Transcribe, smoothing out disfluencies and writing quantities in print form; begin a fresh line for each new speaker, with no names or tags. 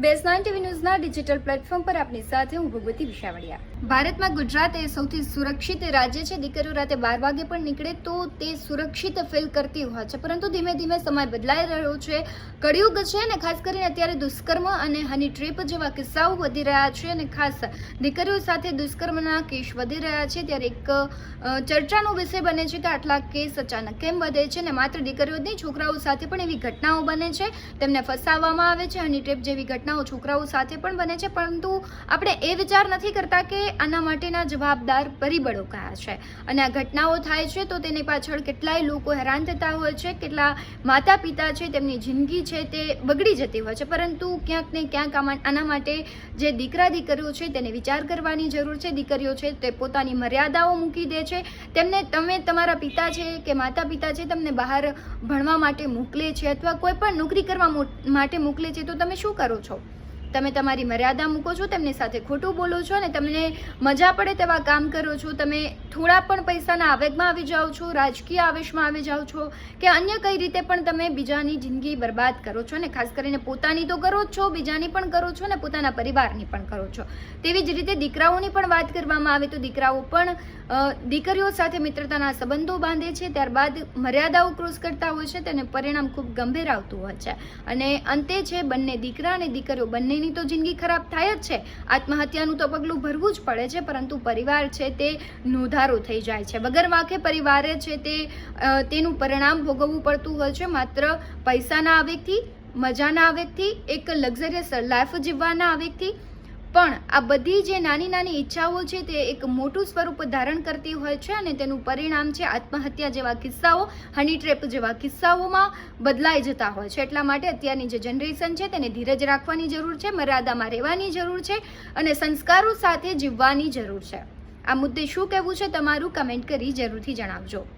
બેઝ9 TV ન્યૂઝના digital platform પર આપની સાથે હું ભગવતી વિશાવડિયા. ભારતમાં ગુજરાત એ સૌથી સુરક્ષિત રાજ્ય છે. દીકરીઓ રાતે 12 વાગે પણ નીકળે તો તે સુરક્ષિત ફીલ કરતી હોય છે, પરંતુ ધીમે ધીમે સમય બદલાઈ રહ્યો છે. કળિયુગ છે અને ખાસ કરીને અત્યારે દુષ્કર્મ અને હની ટ્રેપ જેવા કિસ્સાઓ વધી રહ્યા છે અને ખાસ દીકરીઓ સાથે દુષ્કર્મના કેસ વધી રહ્યા છે. ત્યારે એક ચર્ચાનો વિષય બને છે કે આટલા કેસ અચાનક કેમ વધે છે અને માત્ર દીકરીઓ જ નહીં, છોકરાઓ સાથે પણ એવી ઘટનાઓ બને છે. તેમને ફસાવવામાં આવે છે. હની ટ્રેપ જેવી ઘટનાઓ છોકરાઓ સાથે પણ બને છે, પરંતુ આપણે એ વિચાર નથી કરતા કે આના માટેના જવાબદાર પરિબળો કયા છે અને આ ઘટનાઓ થાય છે તો તેની પાછળ કેટલાય લોકો હેરાન થતા હોય છે, કેટલા માતા પિતા છે તેમની જિંદગી છે તે બગડી જતી હોય છે. પરંતુ ક્યાંક ને ક્યાંક આના માટે જે દીકરા દીકરીઓ છે તેને વિચાર કરવાની જરૂર છે. દીકરીઓ છે તે પોતાની મર્યાદાઓ મૂકી દે છે. તમે તમારા પિતા છે કે માતા પિતા છે તમને બહાર ભણવા માટે મોકલે છે અથવા કોઈ પણ નોકરી કરવા માટે મોકલે છે, તો તમે શું કરો છો? તમે તમારી મર્યાદા મૂકો છો, તેમની સાથે ખોટું બોલો છો અને તમને મજા પડે તેવા કામ કરો છો. તમે થોડા પણ પૈસાના આવેગમાં આવી જાઓ છો, રાજકીય આવેશમાં આવી જાઓ છો કે અન્ય કઈ રીતે પણ તમે બીજાની જિંદગી બરબાદ કરો છો અને ખાસ કરીને પોતાની તો કરો જ છો, બીજાની પણ કરો છો અને પોતાના પરિવારની પણ કરો છો. તેવી જ રીતે દીકરાઓની પણ વાત કરવામાં આવે તો દીકરાઓ પણ દીકરીઓ સાથે મિત્રતાના સંબંધો બાંધે છે, ત્યારબાદ મર્યાદાઓ ક્રોસ કરતા હોય છે. તેને પરિણામ ખૂબ ગંભીર આવતું હોય છે અને અંતે છે બંને દીકરા અને દીકરીઓ બંને ની તો જિંદગી ખરાબ થાય જ છે. આત્મહત્યાનું તો પગલું ભરવું જ પડે છે, પરંતુ પરિવાર છે તે નોધારો થઈ જાય છે. વગર વાંકે પરિવારે છે તેનું પરિણામ ભોગવવું પડતું હોય છે. માત્ર પૈસાના આવેગથી, મજાના આવેગથી, એક લક્ઝરિયસ લાઈફ જીવવાના આવેગથી પણ આ બધી જે નાની નાની ઈચ્છાઓ છે તે એક મોટું સ્વરૂપ ધારણ કરતી હોય છે અને તેનું પરિણામ છે આત્મહત્યા જેવા કિસ્સાઓ, હની ટ્રેપ જેવા કિસ્સાઓમાં બદલાઈ જતા હોય છે. એટલા માટે અત્યારની જે જનરેશન છે તેને ધીરજ રાખવાની જરૂર છે, મર્યાદામાં રહેવાની જરૂર છે અને સંસ્કારો સાથે જીવવાની જરૂર છે. આ મુદ્દે શું કહેવું છે તમારું? કમેન્ટ કરી જરૂરથી જણાવજો.